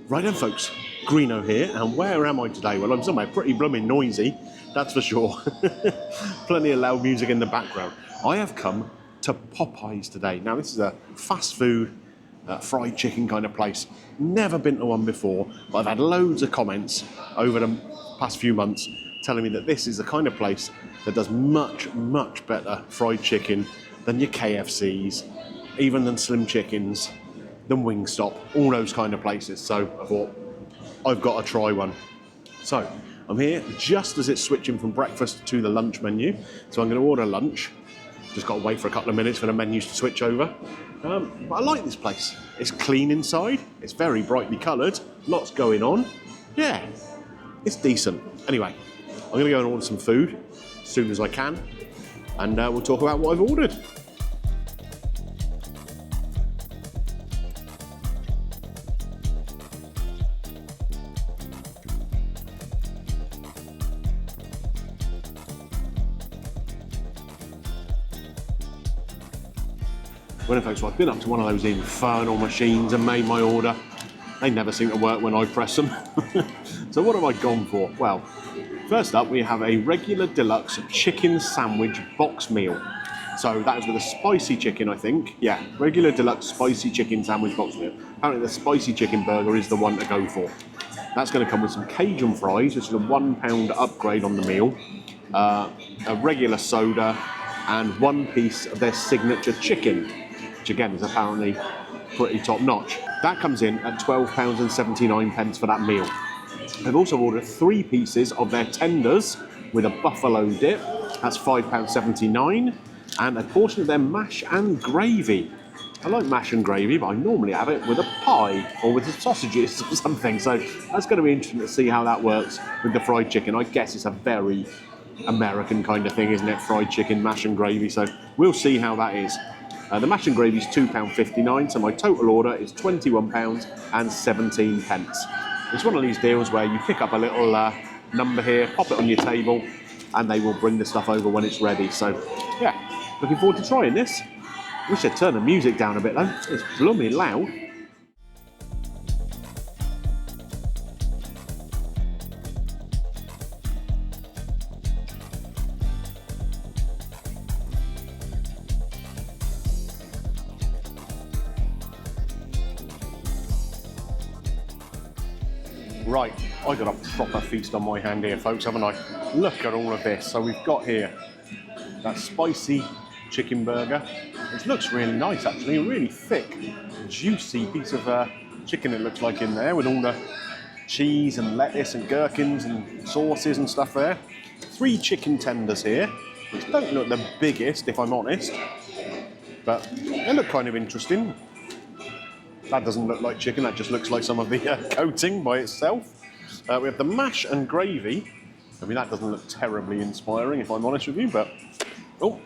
Right then folks, Greeno here, and where am I today? Well, I'm somewhere pretty blooming noisy, that's for sure. Plenty of loud music in the background. I have come to Popeyes today. Now this is a fast food, fried chicken kind of place. Never been to one before, but I've had loads of comments over the past few months telling me that this is the kind of place that does much, much better fried chicken than your KFCs, even than Slim Chickens, than Wingstop, all those kind of places. So I thought, I've got to try one. So I'm here just as it's switching from breakfast to the lunch menu. So I'm going to order lunch. Just got to wait for a couple of minutes for the menus to switch over. But I like this place. It's clean inside. It's very brightly coloured. Lots going on. Yeah, it's decent. Anyway, I'm going to go and order some food as soon as I can. And we'll talk about what I've ordered. Well, folks, so I've been up to one of those infernal machines and made my order. They never seem to work when I press them. So what have I gone for? Well, first up we have a regular deluxe chicken sandwich box meal. So that is with a spicy chicken, I think. Yeah, regular deluxe spicy chicken sandwich box meal. Apparently the spicy chicken burger is the one to go for. That's going to come with some Cajun fries, which is a £1 upgrade on the meal, a regular soda, and one piece of their signature chicken, which again is apparently pretty top notch. That comes in at £12.79 for that meal. I've also ordered 3 pieces of their tenders with a buffalo dip. That's £5.79, and a portion of their mash and gravy. I like mash and gravy, but I normally have it with a pie or with the sausages or something. So that's going to be interesting to see how that works with the fried chicken. I guess it's a very American kind of thing, isn't it? Fried chicken, mash and gravy. So we'll see how that is. The mash and gravy is £2.59, so my total order is £21.17. It's one of these deals where you pick up a little number here, pop it on your table, and they will bring the stuff over when it's ready. So, yeah, looking forward to trying this. Wish I'd turn the music down a bit though, it's blooming loud. Right, I got a proper feast on my hand here, folks, haven't I? Look at all of this. So we've got here that spicy chicken burger, which looks really nice actually, a really thick, juicy piece of chicken it looks like in there, with all the cheese and lettuce and gherkins and sauces and stuff there. 3 chicken tenders here, which don't look the biggest if I'm honest, but they look kind of interesting. That doesn't look like chicken, that just looks like some of the coating by itself. We have the mash and gravy. I mean, that doesn't look terribly inspiring if I'm honest with you, but oh,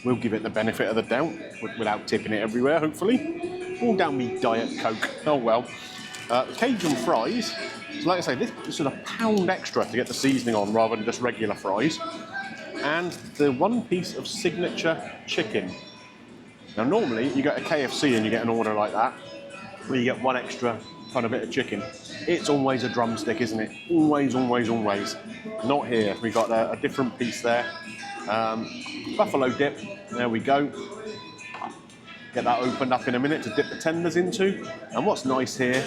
we'll give it the benefit of the doubt without tipping it everywhere, hopefully. All down me Diet Coke, oh well. Cajun fries, so like I say, this is a £1 extra to get the seasoning on rather than just regular fries. And the 1 piece of signature chicken. Now normally you get a KFC and you get an order like that, where you get 1 extra kind of bit of chicken. It's always a drumstick, isn't it? Always, always, always. Not here. We've got a different piece there. Buffalo dip, there we go. Get that opened up in a minute to dip the tenders into. And what's nice here,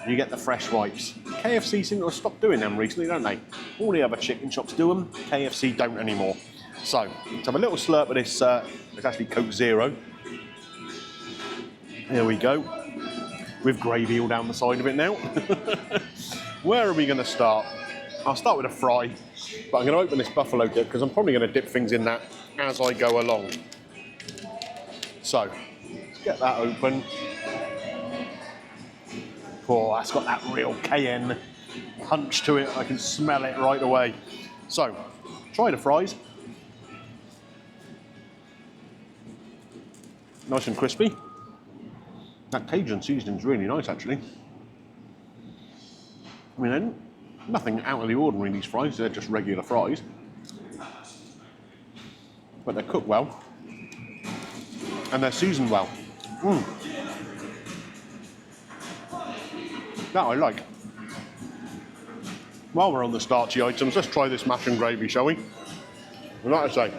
you get the fresh wipes. KFC seem to have stopped doing them recently, don't they? All the other chicken shops do them, KFC don't anymore. So, let's have a little slurp of this, it's actually Coke Zero. There we go. With gravy all down the side of it now. Where are we going to start? I'll start with a fry, but I'm going to open this buffalo dip because I'm probably going to dip things in that as I go along. So, let's get that open. Oh, that's got that real cayenne punch to it. I can smell it right away. So, try the fries. Nice and crispy. That Cajun seasoning's really nice, actually. I mean, nothing out of the ordinary, these fries. They're just regular fries. But they're cooked well. And they're seasoned well. That I like. While we're on the starchy items, let's try this mash and gravy, shall we? And like I say,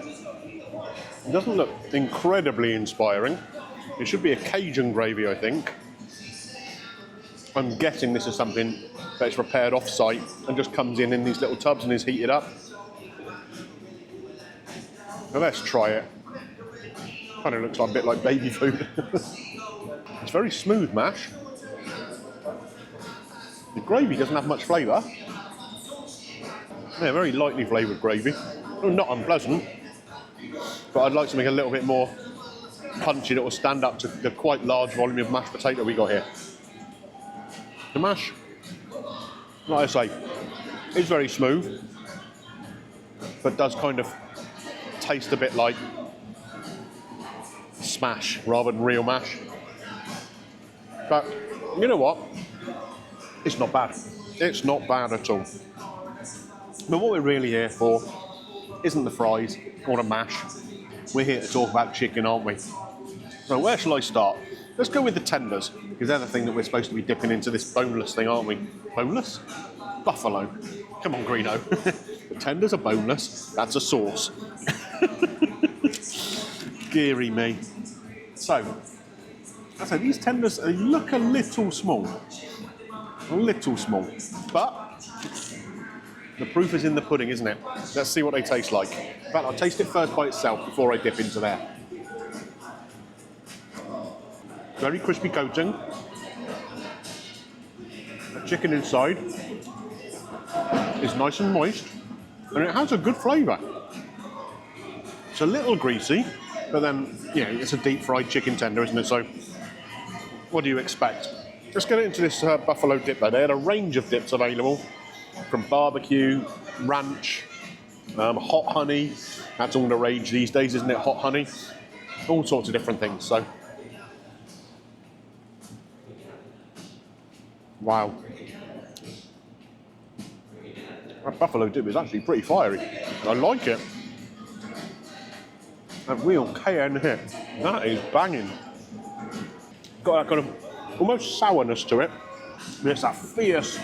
it doesn't look incredibly inspiring. It should be a Cajun gravy, I think. I'm guessing this is something that's prepared off-site and just comes in these little tubs and is heated up. Now let's try it. Kind of looks like a bit like baby food. It's very smooth mash. The gravy doesn't have much flavour. Yeah, very lightly flavoured gravy. Not unpleasant, but I'd like something a little bit more punchy that will stand up to the quite large volume of mashed potato we got here. The mash, like I say, is very smooth, but does kind of taste a bit like smash rather than real mash. But you know what? It's not bad. It's not bad at all. But what we're really here for isn't the fries or the mash. We're here to talk about chicken, aren't we? So where shall I start? Let's go with the tenders, because they're the thing that we're supposed to be dipping into this boneless thing, aren't we? Boneless? Buffalo. Come on, Greeno. The tenders are boneless. That's a sauce. Deary me. So, I say these tenders look a little small. A little small. But the proof is in the pudding, isn't it? Let's see what they taste like. In fact, I'll taste it first by itself before I dip into there. Very crispy coating. The chicken inside is nice and moist, and it has a good flavour. It's a little greasy, but then, you know, it's a deep fried chicken tender, isn't it? So, what do you expect? Let's get into this buffalo dip though. They had a range of dips available, from barbecue, ranch, hot honey. That's all the rage these days, isn't it? Hot honey. All sorts of different things, so. Wow. That buffalo dip is actually pretty fiery. I like it. That real cayenne hit. That is banging. Got that kind of almost sourness to it. There's that fierce,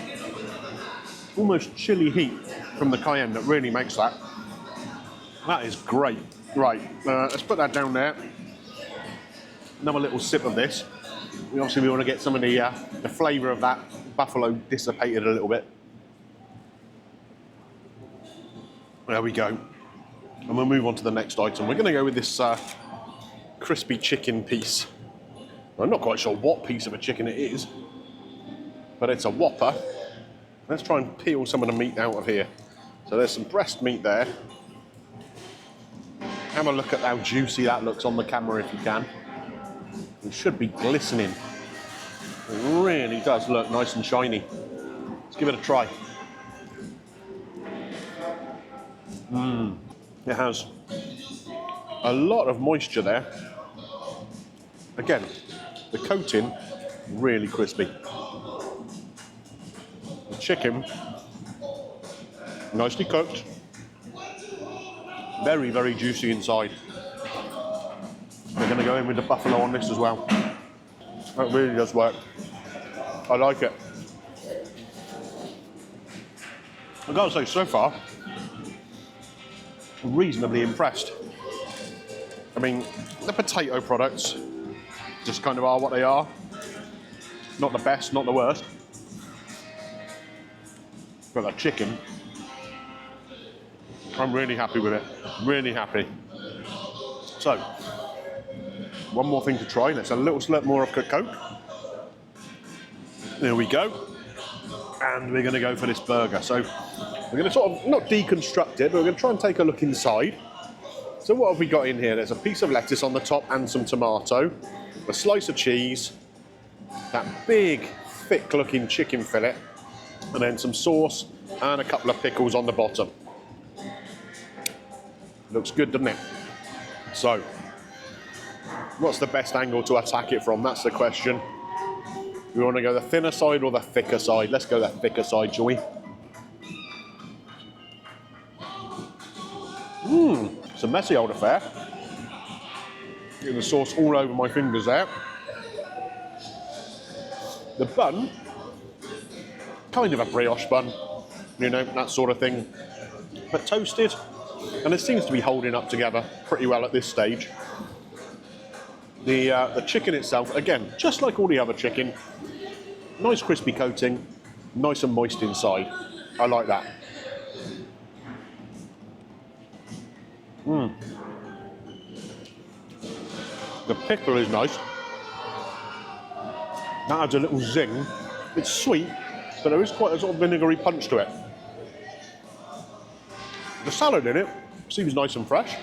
almost chilly heat from the cayenne that really makes that. That is great. Right, let's put that down there. Another little sip of this. Obviously, we want to get some of the flavour of that buffalo dissipated a little bit. There we go. And we'll move on to the next item. We're going to go with this crispy chicken piece. I'm not quite sure what piece of a chicken it is, but it's a Whopper. Let's try and peel some of the meat out of here. So there's some breast meat there. Have a look at how juicy that looks on the camera if you can. It should be glistening. It really does look nice and shiny. Let's give it a try. It has a lot of moisture there. Again, the coating, really crispy. The chicken, nicely cooked. Very, very juicy inside. We're going to go in with the buffalo on this as well. That really does work. I like it. I've got to say, so far, I'm reasonably impressed. I mean, the potato products just kind of are what they are. Not the best, not the worst. But the chicken, I'm really happy with it. Really happy. So, one more thing to try. Let's have a little slurp more of Coke. There we go. And we're going to go for this burger. So, we're going to sort of, not deconstruct it, but we're going to try and take a look inside. So what have we got in here? There's a piece of lettuce on the top and some tomato, a slice of cheese, that big, thick-looking chicken fillet, and then some sauce and a couple of pickles on the bottom. Looks good, doesn't it? So, what's the best angle to attack it from? That's the question. We want to go the thinner side or the thicker side? Let's go the thicker side, shall we? It's a messy old affair. Getting the sauce all over my fingers there. The bun kind of a brioche bun, you know, that sort of thing. But toasted, and it seems to be holding up together pretty well at this stage. The chicken itself, again, just like all the other chicken, nice crispy coating, nice and moist inside. I like that. The pickle is nice. That adds a little zing. It's sweet, but there is quite a sort of vinegary punch to it. The salad in it seems nice and fresh.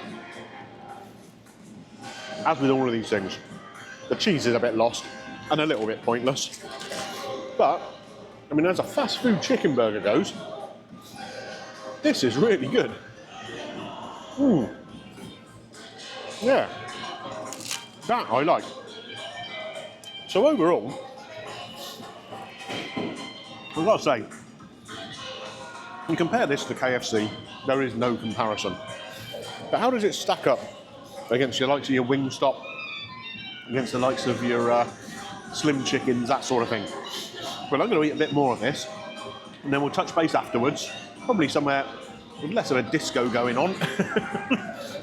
As with all of these things, the cheese is a bit lost and a little bit pointless. But, I mean, as a fast food chicken burger goes, this is really good. Yeah, that I like. So overall, I've got to say, you compare this to KFC, there is no comparison. But how does it stack up against your likes of your Wingstop, against the likes of your Slim Chickens, that sort of thing? Well, I'm going to eat a bit more of this, and then we'll touch base afterwards, probably somewhere with less of a disco going on,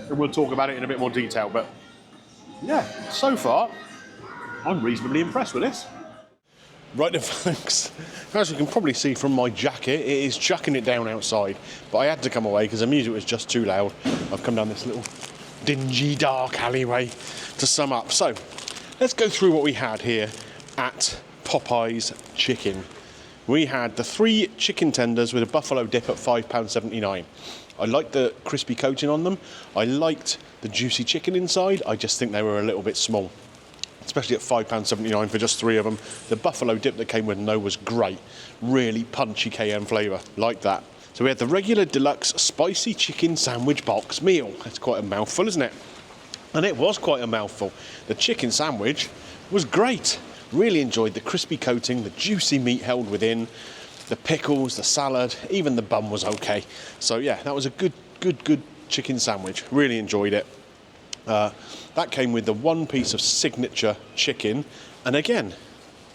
and we'll talk about it in a bit more detail. But yeah, so far, I'm reasonably impressed with this. Right then, folks, as you can probably see from my jacket, it is chucking it down outside, but I had to come away because the music was just too loud. I've come down this little dingy, dark alleyway to sum up. So, let's go through what we had here at Popeyes Chicken. We had the 3 chicken tenders with a buffalo dip at £5.79. I liked the crispy coating on them. I liked the juicy chicken inside. I just think they were a little bit small, especially at £5.79 for just 3 of them. The buffalo dip that came with no was great. Really punchy cayenne flavour. Like that. So we had the regular deluxe spicy chicken sandwich box meal. That's quite a mouthful, isn't it? And it was quite a mouthful. The chicken sandwich was great. Really enjoyed the crispy coating, the juicy meat held within, the pickles, the salad, even the bun was okay. So yeah, that was a good chicken sandwich. Really enjoyed it. That came with the 1 piece of signature chicken, and again,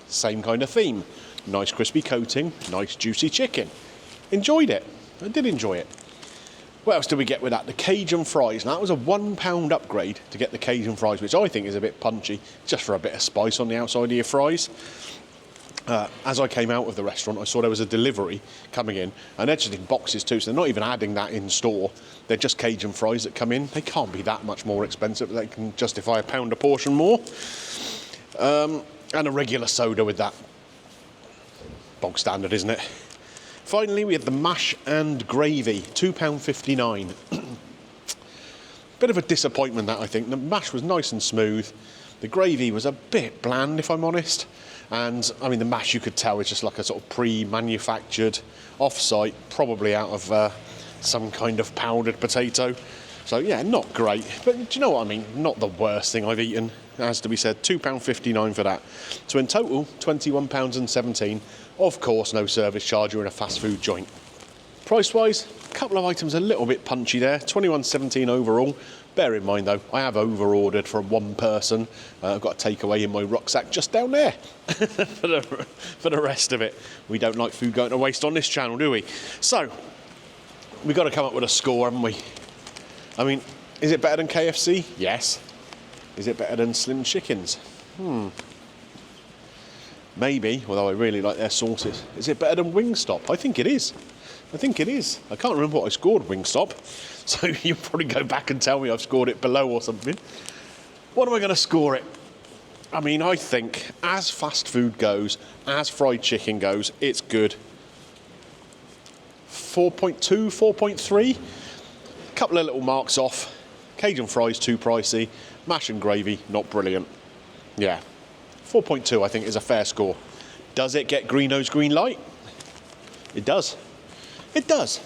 same kind of theme. Nice crispy coating, nice juicy chicken. Enjoyed it. I did enjoy it. What else did we get with that? The Cajun fries. Now that was a £1 upgrade to get the Cajun fries, which I think is a bit punchy, just for a bit of spice on the outside of your fries. As I came out of the restaurant, I saw there was a delivery coming in, and they're just in boxes too, so they're not even adding that in store. They're just Cajun fries that come in. They can't be that much more expensive. They can justify £1 a portion more. And a regular soda with that. Bog standard, isn't it? Finally, we had the mash and gravy, £2.59. Bit of a disappointment, that, I think. The mash was nice and smooth. The gravy was a bit bland, if I'm honest. And, I mean, the mash, you could tell, is just like a sort of pre-manufactured, off-site, probably out of some kind of powdered potato. So, yeah, not great. But do you know what I mean? Not the worst thing I've eaten, as to be said. £2.59 for that. So, in total, £21.17. Of course, no service charge. You're in a fast food joint. Price-wise, a couple of items a little bit punchy there. £21.17 overall. Bear in mind, though, I have over-ordered for 1 person. I've got a takeaway in my rucksack just down there for the rest of it. We don't like food going to waste on this channel, do we? So, we've got to come up with a score, haven't we? I mean, is it better than KFC? Yes. Is it better than Slim Chickens? Maybe, although I really like their sauces. Is it better than Wingstop? I think it is. I think it is. I can't remember what I scored Wingstop, so you'll probably go back and tell me I've scored it below or something. What am I going to score it? I mean, I think as fast food goes, as fried chicken goes, it's good. 4.2, 4.3. A couple of little marks off. Cajun fries too pricey. Mash and gravy, not brilliant. Yeah. 4.2, I think, is a fair score. Does it get Greeno's green light? It does. It does.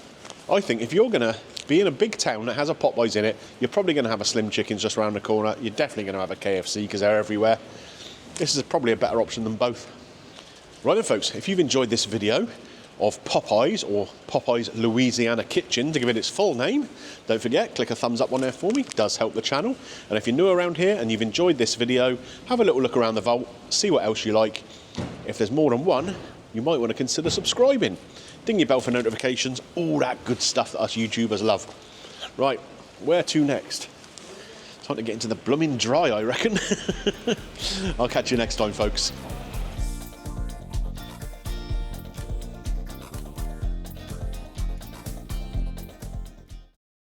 I think if you're going to be in a big town that has a Popeyes in it, you're probably going to have a Slim Chickens just around the corner. You're definitely going to have a KFC because they're everywhere. This is probably a better option than both. Right then, folks, if you've enjoyed this video of Popeyes, or Popeyes Louisiana Kitchen, to give it its full name, don't forget, click a thumbs up on there for me. It does help the channel. And if you're new around here and you've enjoyed this video, have a little look around the vault, see what else you like. If there's more than one, you might want to consider subscribing. Ding your bell for notifications, all that good stuff that us YouTubers love. Right, where to next? Time to get into the blooming dry, I reckon. I'll catch you next time, folks.